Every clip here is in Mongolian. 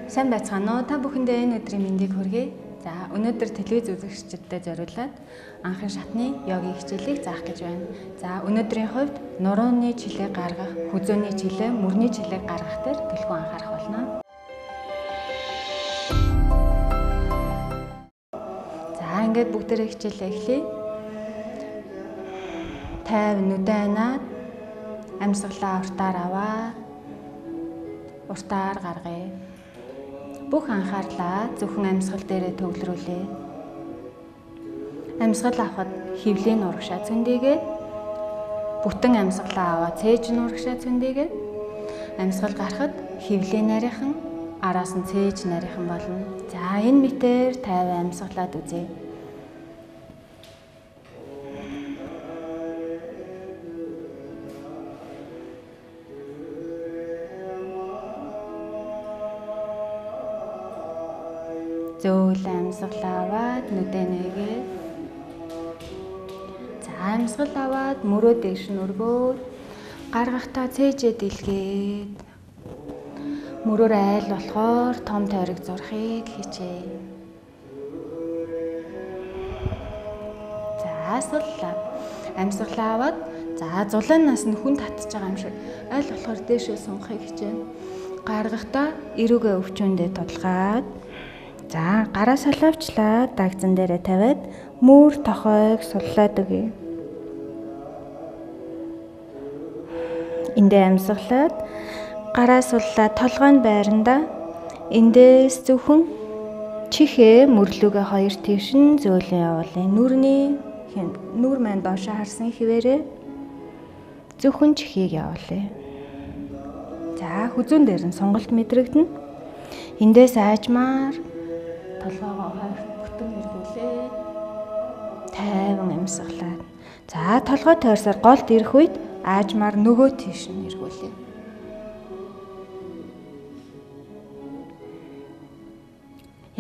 Сайн байцгаана уу? Та бүхэндээ энэ өдрийн мэндийг хүргэе. За, өнөөдөр телевиз үзэгчдэд зориулаад анхын шатны йогийн хичээлийг заах гэж байна. За, өнөөдрийн хувьд нурууны чилээ гаргах, хүзөөний чилээ, мөрний чилээг гаргах дээр төлхөө анхаарах болно. За, ингээд бүгдээрээ хичээлээ эхлэе. 50 нүдэн анаад амьсгалаа уртаар аваад уртаар гаргая. Бүх анхаарлаа зөвхөн амьсгал дээрээ төвлөрүүлээ. Амьсгал авахад хөвлийн урагшаа цөндийгээ, бүтэн амьсгалаа аваад цээж урагшаа цөндийгээ, амьсгал гарахад хөвлийн нарийнхан, араас нь цээж нарийнхан болно. За, энэ мэтээр 50 амьсгалаад үзье. Зөөл амьсгалаа аваад нүдэн нэгээ. За, амьсгал аваад мөрөө дээш нь өргөөд гаргахдаа цээжээ дэлгээд мөрөөр айл болохоор том тойрог зурхыг хичээе. За, суллаа. Амьсгалаа аваад зулаанаас нь хүн татж байгаа юм шиг айл болохоор дээшээ сунгахыг хичээнэ. Гаргахдаа эрүүгээ өвчөндөө тодлгаад за, гараа солиовчлаа дагзан дээрээ тавиад мөр тохойг суллаад өгье. Эндээ амьсгалаад гараа суллаа толгойн байранда эндээс зөвхөн чихээ мөрлөөгөө хоёр твшин зөөлөн явуулъя. Нүур маань доошоо харсан хിവэрээ зөвхөн чихийг явуулъя. За, хүзүүн дээр нь сонголт мэдрэгдэнэ. Эндээс аажмаар толгоогоо хоёр бүтэн эргүүлээ. 50 амьсгалаад. За, толгой тойрсоор голд ирэх үед аажмаар нөгөө тийш нь эргүүлээ.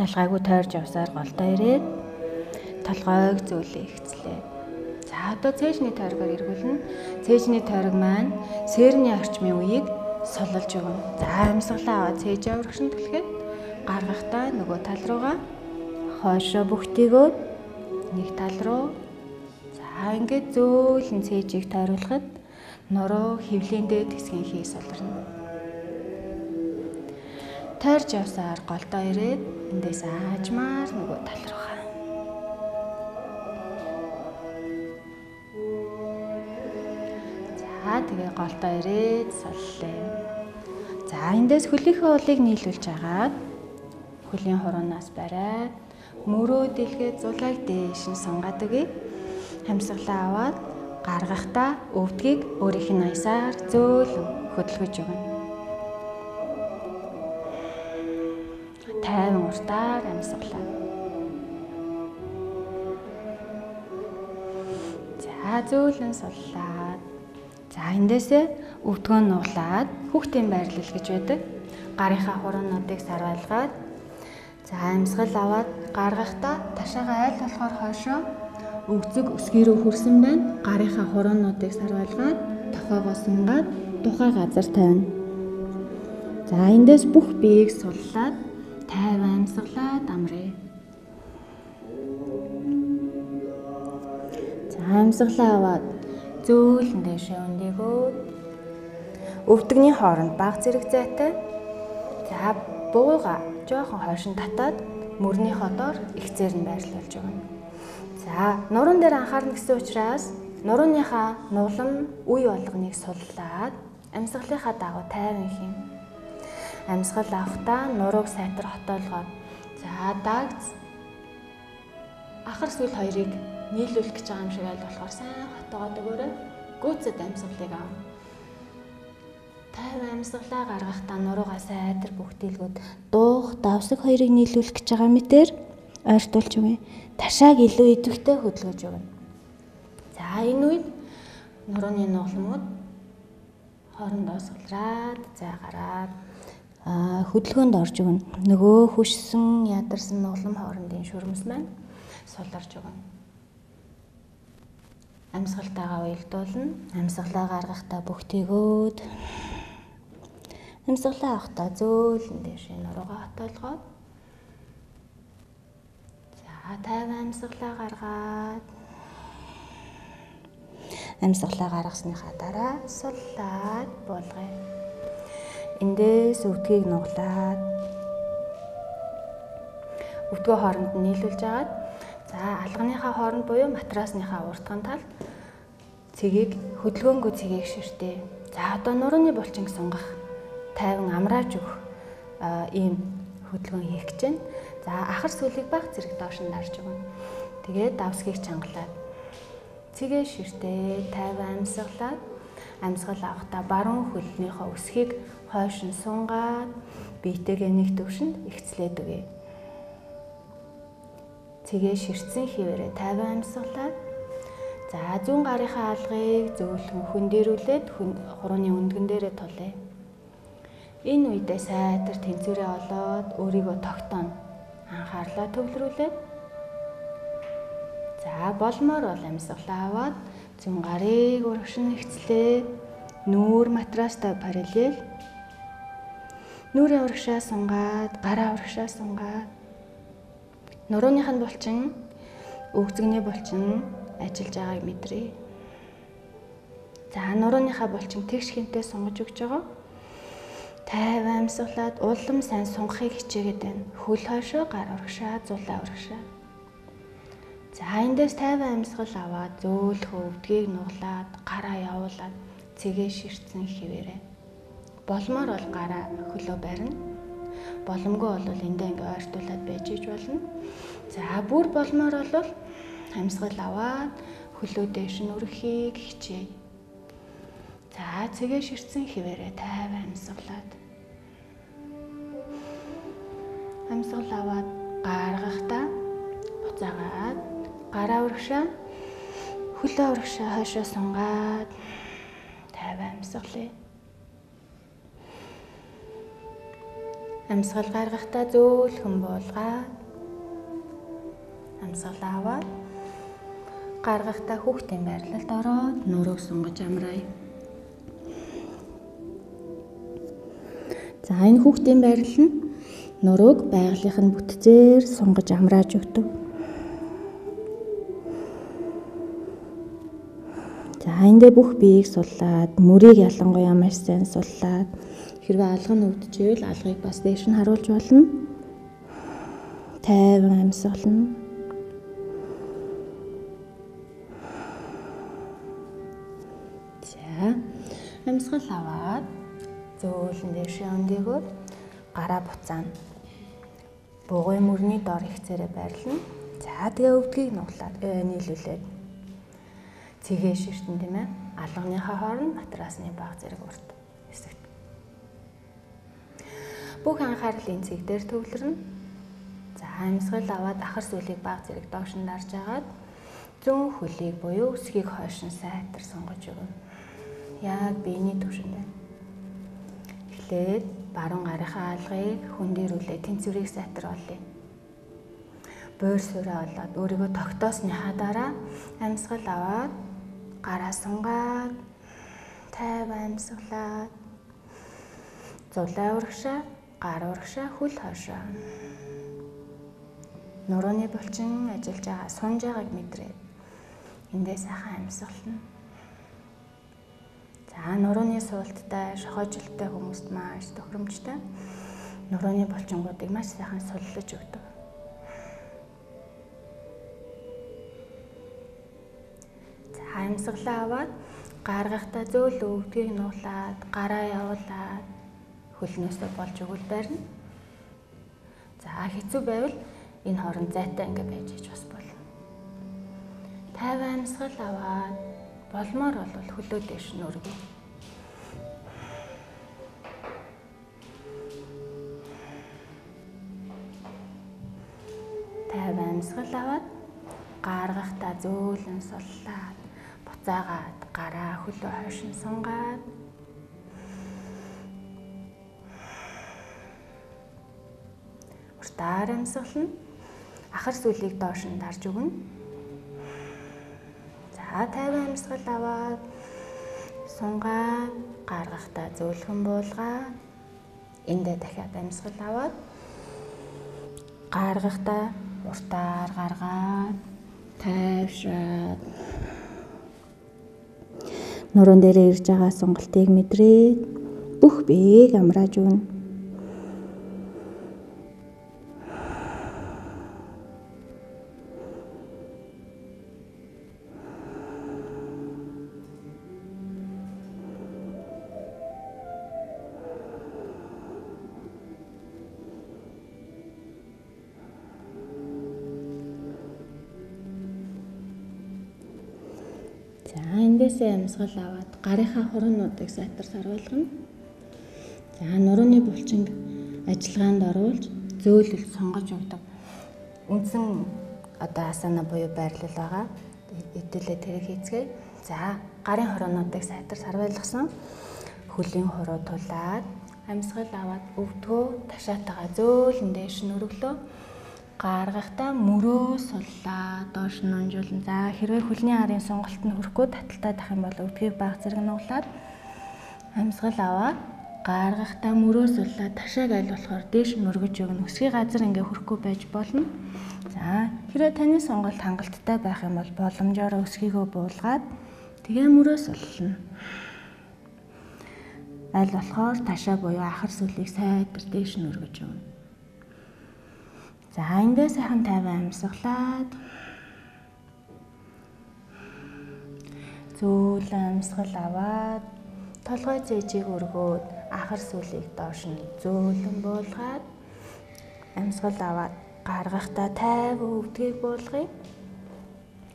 Ялгаагүй тойрж явсаар голдоо ирээд толгойг зөөлөө ихцлээ. За, одоо цээжний тойргоор эргүүлнэ. Цээжний тойрог маань сэрний орчмын үеийг солилж өгнө. За, амьсгалаа аваад цээжээ урагшин түлхээд гаргахдаа нөгөө тал руугаа хойшоо бүгтийгөө нэг тал руу. За, ингээд зөөлөн цээжийг тойруулахад нуруу хөвлийн дээд хэсгийн хий солирно. Тойрж явсаар голдоо ирээд эндээс аажмаар нөгөө тал руугаа. За, тэгээ голдоо ирээд соллоо. За, эндээс хөлийнхөө улыг нийлүүлж агаад хөлийн хуруунаас бариад мөрөө дэлгээд зулайг дээш нь сунгаад өгье. Амьсгалаа аваад гаргахдаа өвдгийг өөрийнх нь аясаар зөөлөн хөдөлгөж өгнө. 50 уртаар амьсгалаа. За, зөөлөн суллаад. За, эндээсээ өвдгөө нуглаад хүүхдийн байрлал гэж байдаг. Гарынхаа хуруунуудыг сарвайлгаад за, амьсгал аваад гаргахдаа ташаагаа айл болохоор хойшоо өгзөг өсгийрөө хүрсэн байна. Гарынхаа хуруунуудыг сарвайлгаад тохоогоо сунгаад тухай газар тавина. За, эндээс бүх биеийг суллаад 50 амьсгалаад амръя. За, амьсгалаа аваад зөөлөн дэшээ өндөгөөд өвдөгний хооронд бага зэрэг зайтай. За, бууга жоохон хойшин татаад мөрний ходоор их зээр нь байрлуулж өгнө. За, нуруунд дээр анхаарна гэсэн учраас нурууныхаа нуглам үе болгоныг суллаад амьсгалынхаа дагуу 50 хийм. Амьсгал авахдаа нурууг сайтар хотоолгоод за, дагц ахар сүүл хоёрыг нийлүүлэх гэж байгаа юм шиг айл болохоор сайн хотоогоод өгөөрэй. Гүйцэд амьсгалыг авна. 50 амьсгалаа гаргахдаа нуруугаа сайтар бүгтээлгүүд дуух, давсаг хоёрыг нийлүүлэх гэж байгаа мэтэр ойртуулж өгье. Ташааг илүү идэвхтэй хөдөлгөж өгнө. За, энэ үед нурууны нугламууд хоорондоо сулраад, гараад хөдөлгөөнд орж өгнө. Нөгөө хүшсэн, ядарсан нуглам хоорондын шүрмэс маань суларж өгнө. Амьсгалтайгаа уялдуулна. Амьсгалаа гаргахдаа бүгтийгөөд Амьсгалаа авахдаа зөөлөн дэш нуруугаа хотоолгоод. За 50 амьсгалаа гаргаад. Амьсгалаа гаргасныхаа дараа суллаад буулгая. Эндээс өвдгийг нуглаад өвдгөө хооронд нь нийлүүлж агаад за алганыхаа хооронд буюу матрасныхаа уртган талд цэгийг хөдөлгөөнгөө цэгийг ширтээ. За одоо нурууны булчин сунгах, тайван амрааж өгөх ийм хөдөлгөөн хийх гэж байна. За ахар сүлийг баг зэрэг доош нь дарж өгнө. Тэгээд давсгийг чангалаад цэгээ ширтээ, 50 амьсгалаад амьсгал авахдаа баруун хөлнийхөө өсгийг хойш нь сунгаад биетэйгээ нэг төвшөнд ихцлээд өгье. Цэгээ ширтсэн хിവэрэ 50 амьсгалаад за зүүн гарынхаа алгыг зөөлхөн хөндөрүүлээд хурууны өндгөн дээрээ тулъя. Энэ үедээ сайтар тэнцвэрээ олоод өөрийгөө тогтооно. Анхаарлаа төвлөрүүлээд за болмоор бол амьсгалаа аваад зүүн гарыг урагшин ихцлээ. Нүүр матрастай параллел. Нүрийн урагшаа сунгаад, гараа урагшаа сунгаад. Нурууных нь булчин, өгзөгний булчин ажиллаж байгааг мэдрээ. За нурууныхаа булчин тэгш хинтээ сунгаж өгч байгаа. 50 амьсгалаад улам сайн сунгахыг хичээгээд байна. Хөл хойшоо гар урагшаа, зулаа урагшаа. За эндээс 50 амьсгал аваад зөөлхөө өвдгийг нуглаад гараа явуулаад цэгээ ширтсэн хിവэрэ. Болмоор бол гараа хөлөө барина. Боломгүй бол эндээ ингээ ойртуулад байж иж болно. За бүр болмоор бол амьсгал аваад хөлөө дээш нь өргөхийг хичээе. За цэгээ ширтсэн хിവэрэ 50 амьсгалаад. Амьсгал аваад гаргахдаа буцаагаад гараа урагшаа, хөлөө урагшаа хойшоо сунгаад 50 амьсгалъя. Амьсгал гаргахдаа зөөлхөн буулгаад амьсгал аваад гаргахдаа хүүхдийн байрлалд ороод нурууг сунгаж амраая. За энэ хүүхдийн байрлал нь нурууг байгалийнхын бүтцээр сунгаж амрааж өгдөг. За эндээ бүх биеийг суллаад, мөрийг ялангуяа маш сайн суллаад хэрвээ алга нь өвдөжэвэл алгыг бас дээш нь харуулж болно. 50 амьсгална. За амьсгал аваад зөөлөн дээшээ өндөгөөд гараа буцаана. Бугуй мөрний дор ихцээрээ байрлана. За тэгээ өвдгийг нуглаад нийлүүлээд цэгээ ширтэн тийм ээ. Алганыхаа хооронд матрасны баг зэрэг урт хэсэгт. Бүх анхаарлын цэг дээр төвлөрнө. За амьсгал аваад ахар сүлийг баг зэрэг доош нь дарж агаад зүүн хөлийг буюу өсгийг хойш нь сайтар сунгаж өгнө. Яг биений түвшинд байна. Эхлээд баруун гарынхаа алгыг хөндөрүүлээ тэнцвэрийг сайтар олъё. Буур сүрээ олоод өөрийгөө тогтоосныхаа дараа амьсгал аваад гараа сунгаад 50 амьсгалаад зулаа урагшаа, гар урагшаа, хөл хойшоо. Нурууны булчин ажиллаж байгаа, сунж байгааг мэдрээд эндээ сайхан амьсгална. За нурууны суулттай, шохоожилттай хүмүүст маш тохиромжтой. Нурууны булчингуудыг маш сайхан суллаж өгдөг. За амьсгалаа аваад гаргахдаа зөөл өвдгийг нуглаад, гараа явуулаад хөлнөөсөө болж өгвөл барина. За хэцүү байвал энэ хооронд зайтай ингээ байж иж бас болно. 50 амьсгал аваад болмоор бол хөлөө дээш нь өргөе. Амьсгал аваад гаргахдаа зөөлөн суллаад буцаагаад гараа хөлөө хойш нь сунгаад уртаар амьсгална. Ахар сүлийг доош нь дарж өгнө. За 50 амьсгал аваад сунгаад гаргахдаа зөөлхөн буулгаад эндээ дахиад амьсгал аваад гаргахдаа уртаар гаргаад тайвшраад нуруунд дээрээ ирж байгаа сонголтыг мэдрээд бүх биеийг амрааж өгнө. За эндээсээ амьсгал аваад гарынхаа хуруунуудыг сайтар сарвалгана. За нурууны булчинг ажиллагаанд оруулж зөөлөл сонгож өгдөг. Үндсэн асана буюу байрлал байгаа. Хэдүүлээ тэрийг хийцгээе. За гарын хуруунуудыг сайтар сарвалгасан. Хөлийн хуруу тулаад амьсгал аваад өвдгөө ташаатайгаа зөөлөн дээш нь өргөлөө. Гаргахдаа мөрөө суллаа доош нь унжуулна. За хэрвээ хөлний арын сонголт нь хүрэхгүй таталтай тах юм бол өвдгийг баг зэрэг нуглаад амьсгал аваад гаргахдаа мөрөө суллаа ташааг аль болохоор дээш нь өргөж өгнө. Өсгий газар ингээ хүрэхгүй байж болно. За хэрвээ таны сонголт хангалттай байх юм бол боломжоор өсгийгөө буулгаад тэгээ мөрөө суллана. Аль болохоор ташаа буюу ахар сүлийг сайтар дээш нь өргөж өгнө. За эндээ сайхан тайван амьсгалаад зөөлөн амьсгал аваад толгой цээжийг өргөөд ахар сүлийг доош нь зөөлөн буулгаад амьсгал аваад гаргахдаа тайван өвдгийг буулгая.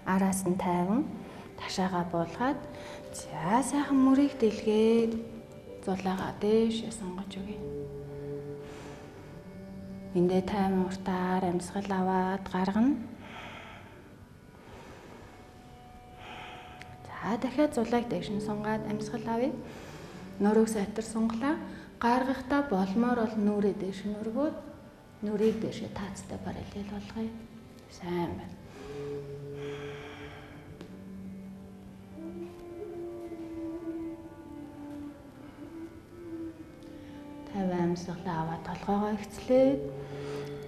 Араас нь тайван ташаагаа буулгаад за сайхан мөрийг дэлгээд зулаагаа дээш сонгож өгье. Эндээ тайван уртаар амьсгал аваад гаргана. За дахиад зулааг дээш нь сунгаад амьсгал авъя. Нурууг сайтар сунглаа. Гаргахдаа болмоор бол нүрээ дээш нь өргөөд нүрийг дээшээ таацтай параллел болгоё. Сайн байна. Тайван амьсгалаа аваад толгоогоо ихцлээд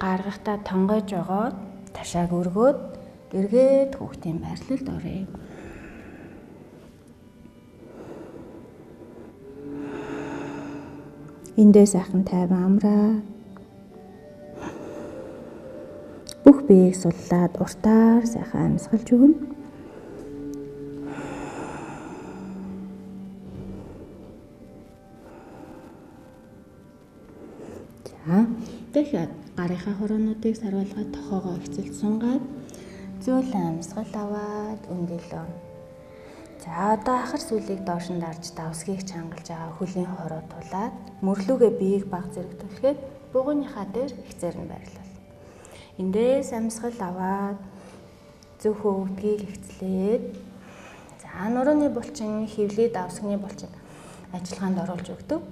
гаргахдаа тонгойж огоод ташааг өргөөд эргээд хүүхдийн байрлалд оръё. Эндээ сайхан тайван амраа. Бүх биеийг суллаад уртаар сайхан амьсгалж өгнө. За дахиад гарынхаа хуруунуудыг сарвалгаад тохоогоо ихцэлж сунгаад зөөлөн амьсгал аваад өндөөлөө. За одоо ахар сүлийг доош нь дарж давсгийг чангалж байгаа хөлийн хороо тулаад мөрлөөгөө биеийг баг зэрэг түлхээд бугууныхаа дээр ихцээр нь байрлал. Эндээс амьсгал аваад зөвхөн өвдгийг ихцлээд за нурууны булчин хөвлий давсгны булчин ажиллагаанд оруулж өгдөг.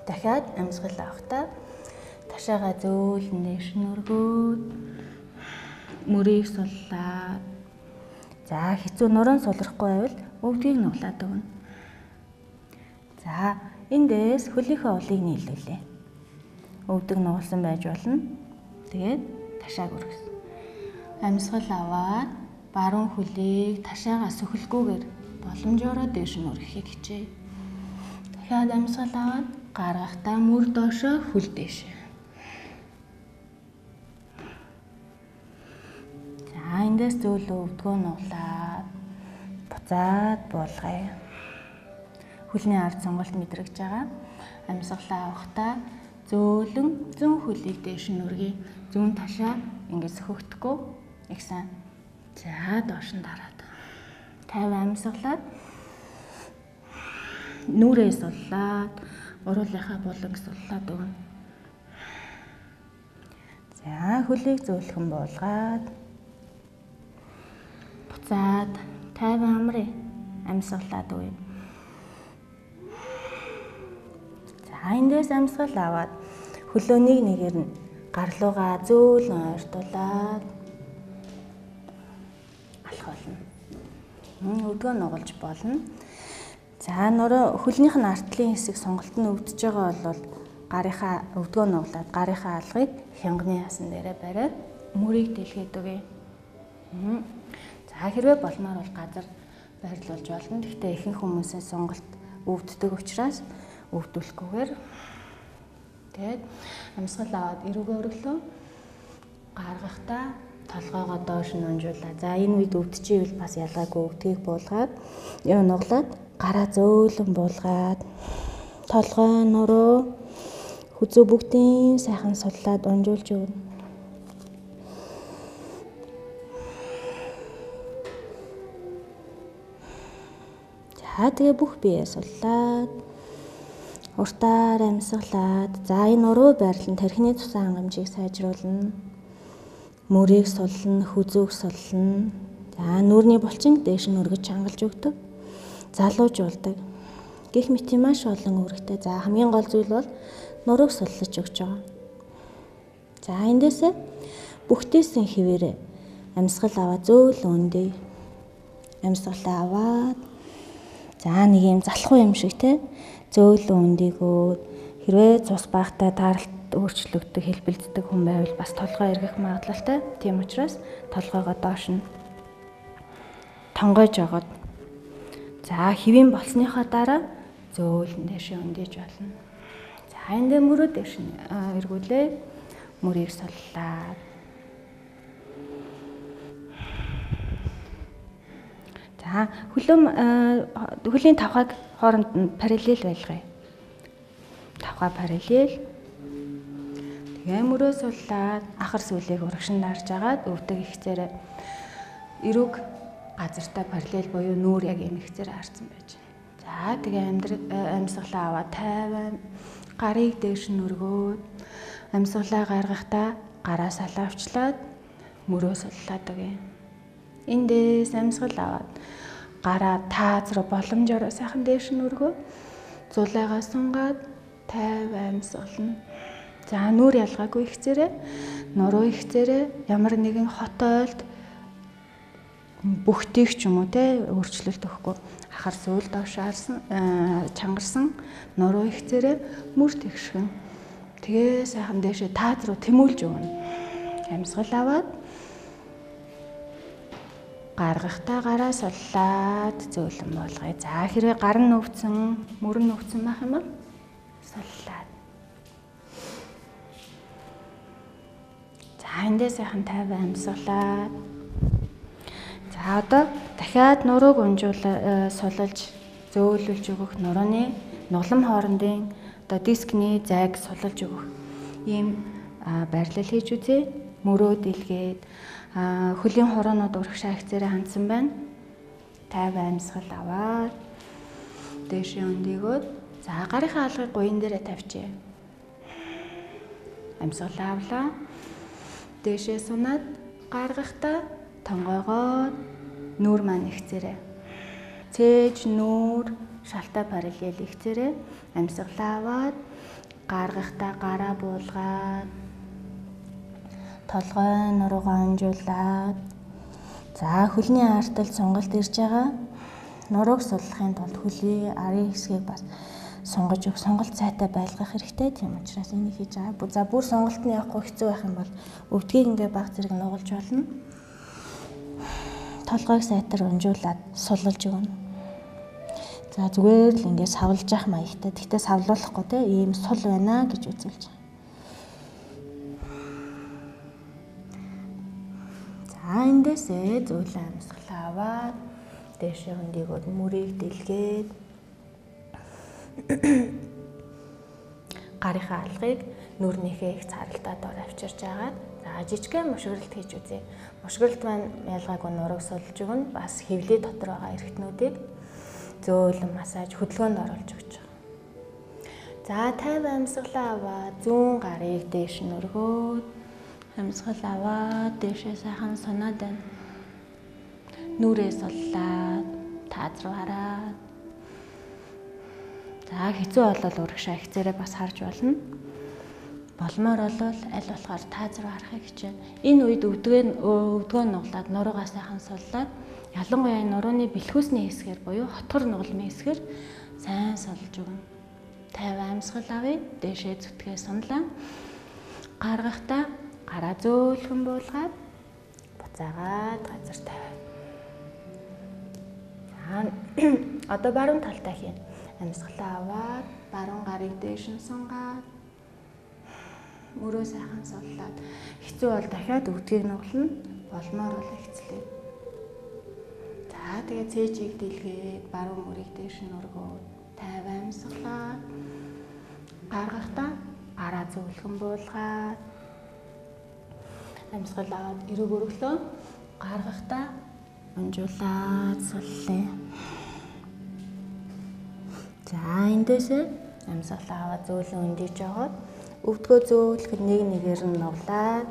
Дахиад амьсгал авахдаа ташаага зөөлөн дээш нь өргөөд мөрийг суллаад за хэцүү нуруу сулрахгүй байвал өвдгийг нуглаад өгнө. За эндээс хөлийнхөө улыг нийлүүлээ. Өвдөг нугалсан байж болно. Тэгээд ташааг өргөс. Амьсгал аваад баруун хөлийг ташаагаа сөхөлгүйгээр боломжоор дээш нь өргөхийг хичээе. Дахиад амьсгал аваад гаргахдаа мөр доошоо хөл дээшээ. За эндээс зөөлөө өвдгөө нуглаад буцаад буулгая. Хөлний ард сонголт мэдрэгж байгаа. Амьсгалаа авахдаа зөөлөн зүүн хөлийг дээш нь өргөе. Зүүн ташаа ингэж сөхөгдөхгүй ихсэн. За доош нь дараад. Тайван амьсгалаад нүрээ суллаад уруулынхаа буланг суллаад өгнө. За хөлийг зөөлхөн буулгаад буцаад тайван амрыг амьсгалаад өгье. За эндээс амьсгал аваад хөлөөнийг нэгээр нь гарлуугаа зөөлөн ойртуулаад алах болно. Өдгөө нугалж болно. За нуруу хөлнийх нь артлын хэсэг сонголт нь өвдөж байгаа бол гарынхаа өвдгөө нуглаад гарынхаа алгыг хянганы ясан дээрээ бариад мөрийг дэлгээд өгье. За хэрвээ болмоор бол газар байрлуулж болно. Гэхдээ ихэнх хүмүүсийн сонголт өвддөг учраас өвдүүлэхгүйгээр тэгээд амьсгал аваад эрүүгээ өргөлөө гаргахдаа толгоогоо доош нь унжуулаа. За энэ үед өвдөж ивэл бас ялгаагүй өвдгийг буулгаад нуглаад гараа зөөлөн буулгаад толгой нуруу хүзүү бүгдийн сайхан суллаад унжуулж өгнө. За тэгээ бүх биеэ суллаад уртаар амьсгалаад за энэ нуруу байрлал тархины цусан хангамжийг сайжруулна. Мөрийг суллна, хүзүүг суллна. За нүүрний булчин дээш нь өргөж хангалж өгдөг. Залуужуулдаг. Гэх мэт маш олон үүрэгтэй. За хамгийн гол зүйл бол нурууг суллаж өгч байгаа. За эндээсээ бүхтээсэн хിവэрэ амьсгал аваад зөөлөн өндөй. Амьсгалаа аваад за нэг юм залхуу юм шиг те зөөлөн өндийгөө хэрвээ цус багтаа тааралт өөрчлөгддөг хэлбэлддэг хүн байвал бас толгой эргэх магадлалтай. Тийм учраас толгойгоо доош нь тонгойж жогоод за хэвийн болсныхаа дараа зөөлөн дэше өндөөж болно. За эндээ мөрөө дэш нь эргүүлээ. Мөрийг суллаа. За хөлийн тавхаг хооронд нь параллел байлгая. Тавхаа параллел. Тэгээ мөрөө суллаад ахар сүлийг урагшин дарж агаад өвдөг ихцээр эрүүг газартай параллел буюу нүүр яг энэ ихцээр харсан байж байна. За тэгээ амьсгалаа аваад тайван гарыг дээш нь өргөөд амьсгалаа гаргахдаа гараа салаавчлаад мөрөө суллаад өгье. Эндээс амьсгал аваад гараа тааз руу боломжоор сайхан дээш нь өргөө зулайгаа сунгаад тайван амьсгална. За нүүр ялгаагүй ихцээрээ нуруу ихцээрээ ямар нэгэн хотойлд бүхтийг ч юм уу те өөрчлөлт өгөхгүй ахар сүүл доош чангарсан нуруу ихцээрээ мөр тэгшгэн тэгээ сайхан дээшээ таад руу тэмүүлж өгнө. Амьсгал аваад гаргахдаа гараа суллаад зөөлөн болгоё. За хэрвээ гар нь өвдсөн, мөр нь өвдсөн байх юм бол суллаад. За эндээ сайхан тайван амьсгалаад. За одоо дахиад нурууг суллаж зөөлүүлж өгөх нурууны нуглам хоорондын одоо дискний зайг суллаж өгөх ийм байрлал хийж үзье. Мөрөө дэлгээд хөлийн хороонууд урагшаа ихцээрээ хандсан байна. Тайван амьсгал аваад дээшээ өндийгөөд за гарынхаа алгыг гуян дээрээ тавьчээ. Амьсгал авлаа. Дээшээ сунаад гаргахдаа тонгойгоо нүүр маань ихцээрээ. Цээж нүүр шалтай параллел ихцээрээ амьсгалаа аваад гаргахдаа гараа буулгаад толгой нуруугаа унжуулад за хөлний арталд сонголт ирж байгаа. Нурууг суллахын тулд хөлийн арын хэсгийг бас сонгож өг сонголт сайтай байлгах хэрэгтэй. Тийм учраас энийг хийж байгаа. За бүр сонголт нь явахгүй хэцүү байх юм бол өвдгийг ингээ баг зэрэг нугалж болно. Толгойг сайтар унжуулад суллаж өгнө. За зүгээр л ингээ савлаж явах маягтай. Тэгтээ савлуулахгүй те ийм сул байна гэж үзүүлж байгаа. За эндээсээ зөөлөн амьсгалаа аваад дээшээ өндийгөөд мөрийг дэлгээд гарынхаа алгыг нүүрнийхээ их царалтаа доор авчирж агаад за жижигхэн мушгиралт хийж үзье. Мушгиралт маань ялгаагүй нурууг сулж өгнө. Бас хөвлий дотор байгаа эргэтнүүдийг зөөлөн массаж хөдөлгөөнд оруулж өгч байгаа. За тайван амьсгалаа аваад зүүн гарыг дээш нь өргөөд амьсгал аваад дээшээ сайхан сунаад байна. Нүрээ суллаад тааз руу хараад. За хэцүү болол урагшаа ихцээрээ бас харж болно. Болмоор болвол аль болохоор тааз руу харахыг хичээнэ. Энэ үед өвдгөө нуглаад нуруугаа сайхан суллаад ялангуяа нурууны бэлхүүсний хэсгээр буюу хотгор нугалмын хэсгээр сайн сулж өгнө. 50 амьсгал авъя. Дээшээ зүтгээ сунлаа. Гаргахдаа гараа зөөлхөн буулгаад буцаагаад газар тавиа. Одоо баруун талтай хийн. Амьсгалаа аваад баруун гарыг дээш нь сунгаад мөрөө сайхан суллаад хэцүү бол дахиад өвдгийг нуглана. Болмоор бол хэцлээ. За тэгээ цээжийг дэлгээд баруун мөрийг дээш нь өргөөд 50 амьсгалаа гаргахдаа гараа зөөлхөн буулгаад амьсгал аваад эрэг өргөлөө гаргахдаа унжуулаад суллаа. За эндээсээ амьсгалаа аваад зөөлөн өндийж яваад өвдгөө зөөлөхөд нэг нэгээр нь нуглаад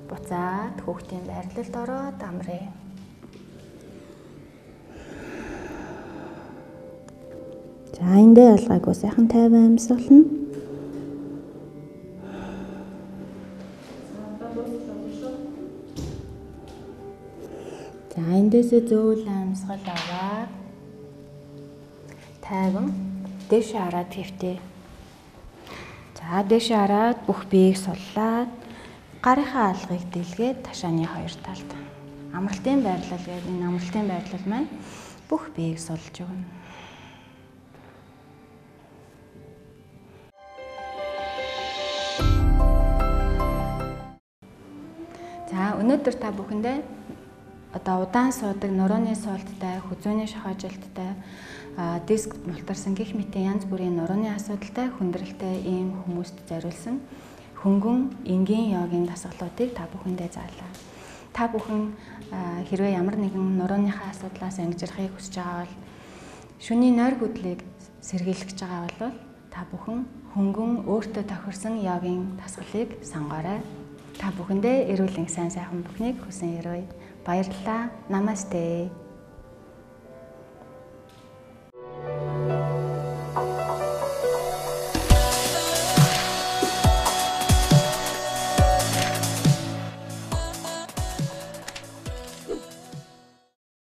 буцаад хүүхдийн байрлалд ороод амраа. За эндээ ялгаагүй сайхан 50 амьсгална. За эндээсээ зөөлөн амьсгал аваад 50 дээш хараад хэвтээ. За дээш хараад бүх биеийг суллаад гарынхаа алгыг дэлгээд ташааны хоёр талд амралтын байрлал гэдэг энэ амралтын байрлал маань бүх биеийг сулж өгнө. За өнөөдөр та бүхэндээ одоо удаан суудаг нурууны суулттай, хүзүүний шохоожилттай, диск мултарсан гэх мэтийн янз бүрийн нурууны асуудалтай хүндрэлтэй ийм хүмүүст зориулсан хөнгөн энгийн йогийн дасгалуудыг та бүхэндээ заалаа. Та бүхэн хэрвээ ямар нэгэн нурууныхаа асуудлаас ангижрахыг хүсэж байгаа бол шөнийн нойр хөдлийг сэргийлэх гэж байгаа бол та бүхэн хөнгөн өөртөө тохирсон йогийн дасгалыг сонгоорой. Та бүхэндээ эрүүл энх сайн сайхан бүхнийг хүсэн ерөөе. Баярлалаа. Намасте.